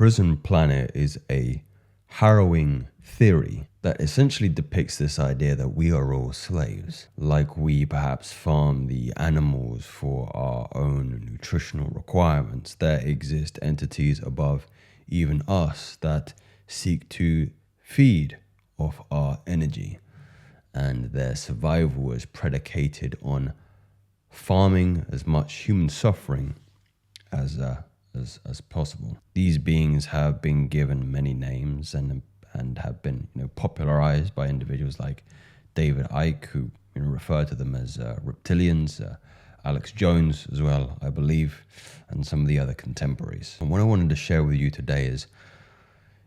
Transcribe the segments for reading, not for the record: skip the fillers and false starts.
Prison Planet is a harrowing theory that essentially depicts this idea that we are all slaves. Like we perhaps farm the animals for our own nutritional requirements, there exist entities above even us that seek to feed off our energy, and their survival is predicated on farming as much human suffering as possible. These beings have been given many names and have been popularized by individuals like David Icke, who refer to them as reptilians, Alex Jones as well, I believe, and some of the other contemporaries. And what I wanted to share with you today is,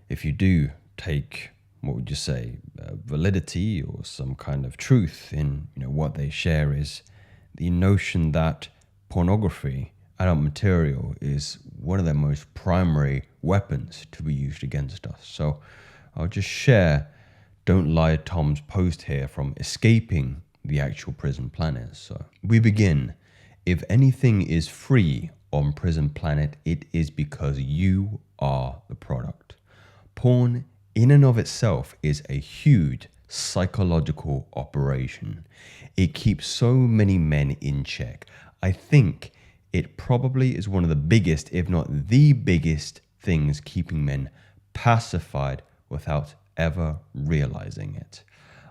if you do take, what would you say, validity or some kind of truth in what they share, is the notion that pornography, adult material, is one of their most primary weapons to be used against us. So I'll just share Don't Lie Tom's post here from Escaping the Actual Prison Planet. So we begin. If anything is free on Prison Planet, it is because you are the product. Porn in and of itself is a huge psychological operation. It keeps so many men in check. I think it probably is one of the biggest, if not the biggest, things keeping men pacified without ever realizing it.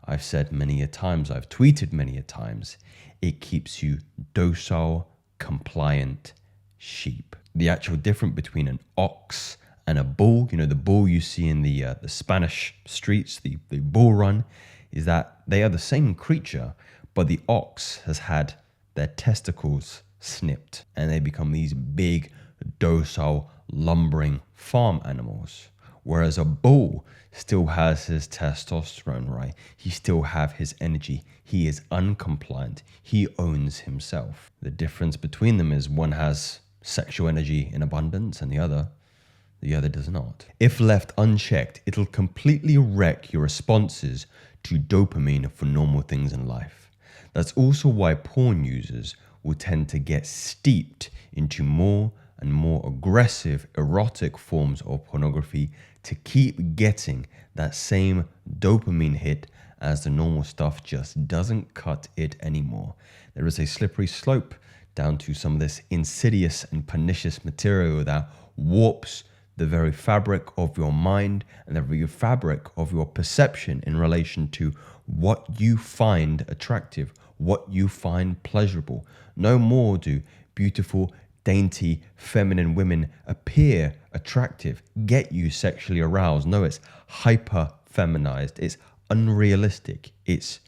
I've said many a times, I've tweeted many a times, it keeps you docile, compliant sheep. The actual difference between an ox and a bull, the bull you see in the Spanish streets, the bull run, is that they are the same creature, but the ox has had their testicles snipped and they become these big, docile, lumbering farm animals. Whereas a bull still has his testosterone, right? He still have his energy. He is uncompliant. He owns himself. The difference between them is one has sexual energy in abundance and the other does not. If left unchecked, it'll completely wreck your responses to dopamine for normal things in life. That's also why porn users will tend to get steeped into more and more aggressive, erotic forms of pornography to keep getting that same dopamine hit, as the normal stuff just doesn't cut it anymore. There is a slippery slope down to some of this insidious and pernicious material that warps the very fabric of your mind and the very fabric of your perception in relation to what you find attractive, what you find pleasurable. No more do beautiful, dainty, feminine women appear attractive, get you sexually aroused. No, it's hyper-feminized, it's unrealistic, it's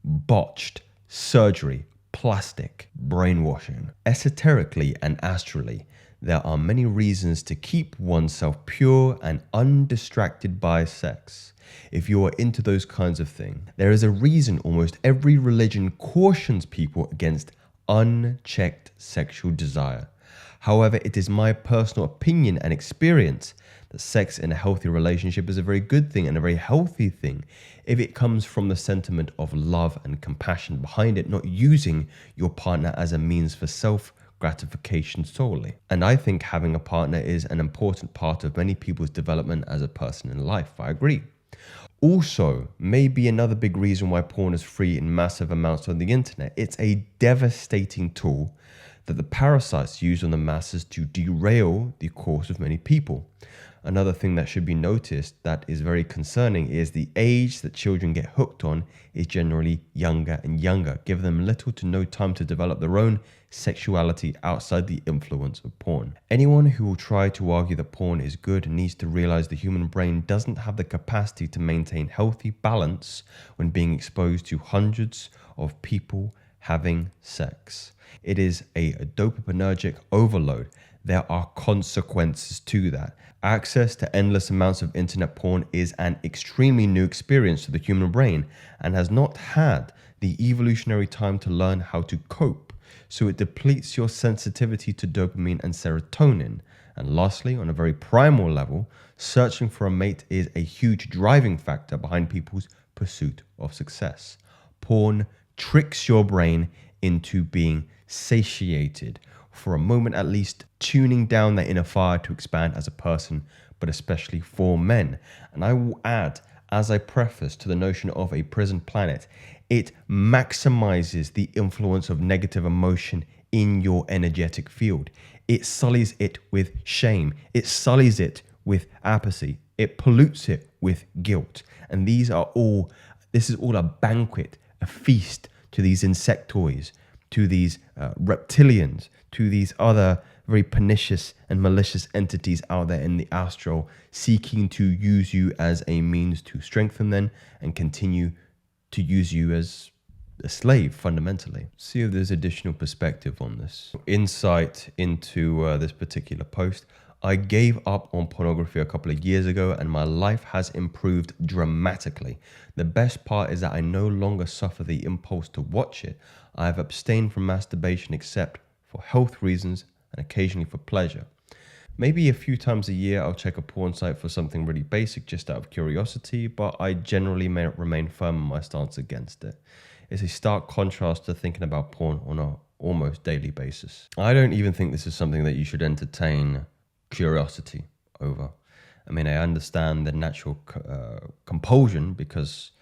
botched surgery, plastic, brainwashing. Esoterically and astrally, there are many reasons to keep oneself pure and undistracted by sex. If you are into those kinds of things, there is a reason almost every religion cautions people against unchecked sexual desire. However, it is my personal opinion and experience that sex in a healthy relationship is a very good thing and a very healthy thing if it comes from the sentiment of love and compassion behind it, not using your partner as a means for self-gratification solely. And I think having a partner is an important part of many people's development as a person in life. I agree. Also, maybe another big reason why porn is free in massive amounts on the internet, it's a devastating tool that the parasites use on the masses to derail the course of many people. Another thing that should be noticed that is very concerning is the age that children get hooked on is generally younger and younger, giving them little to no time to develop their own sexuality outside the influence of porn. Anyone who will try to argue that porn is good needs to realize the human brain doesn't have the capacity to maintain healthy balance when being exposed to hundreds of people having sex. It is a dopaminergic overload. There are consequences to that. Access to endless amounts of internet porn is an extremely new experience to the human brain and has not had the evolutionary time to learn how to cope. So it depletes your sensitivity to dopamine and serotonin. And lastly, on a very primal level, searching for a mate is a huge driving factor behind people's pursuit of success. Porn tricks your brain into being satiated, for a moment at least, tuning down that inner fire to expand as a person, but especially for men. And I will add, as I preface to the notion of a prison planet, it maximizes the influence of negative emotion in your energetic field. It sullies it with shame. It sullies it with apathy. It pollutes it with guilt. And this is all a banquet, a feast to these insectoids, to these reptilians, to these other very pernicious and malicious entities out there in the astral, seeking to use you as a means to strengthen them and continue to use you as a slave, fundamentally. See if there's additional perspective on this. Insight into this particular post. I gave up on pornography a couple of years ago and my life has improved dramatically. The best part is that I no longer suffer the impulse to watch it. I have abstained from masturbation except for health reasons and occasionally for pleasure. Maybe a few times a year I'll check a porn site for something really basic just out of curiosity, but I generally may remain firm in my stance against it. It's a stark contrast to thinking about porn on an almost daily basis. I don't even think this is something that you should entertain curiosity over. I mean, I understand the natural compulsion because,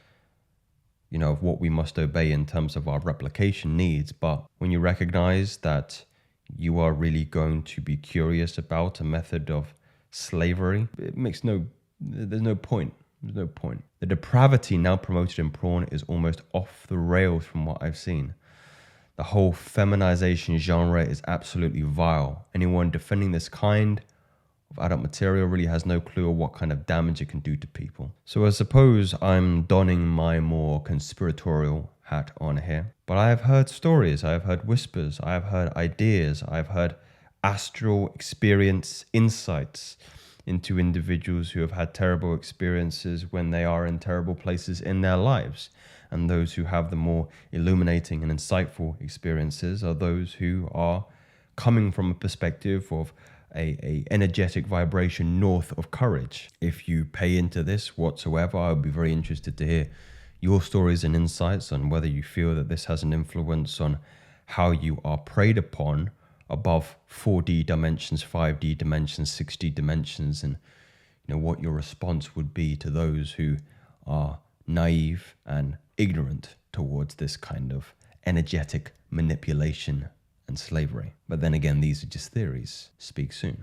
you know, of what we must obey in terms of our replication needs. But when you recognize that you are really going to be curious about a method of slavery, there's no point. There's no point. The depravity now promoted in porn is almost off the rails from what I've seen. The whole feminization genre is absolutely vile. Anyone defending this kind of adult material really has no clue of what kind of damage it can do to people. So I suppose I'm donning my more conspiratorial hat on here. But I have heard stories, I have heard whispers, I have heard ideas, I have heard astral experience insights into individuals who have had terrible experiences when they are in terrible places in their lives. And those who have the more illuminating and insightful experiences are those who are coming from a perspective of a energetic vibration north of courage. If you pay into this whatsoever, I would be very interested to hear your stories and insights on whether you feel that this has an influence on how you are preyed upon above 4D dimensions, 5D dimensions, 6D dimensions, and you know what your response would be to those who are naive and ignorant towards this kind of energetic manipulation and slavery. But then again, these are just theories. Speak soon.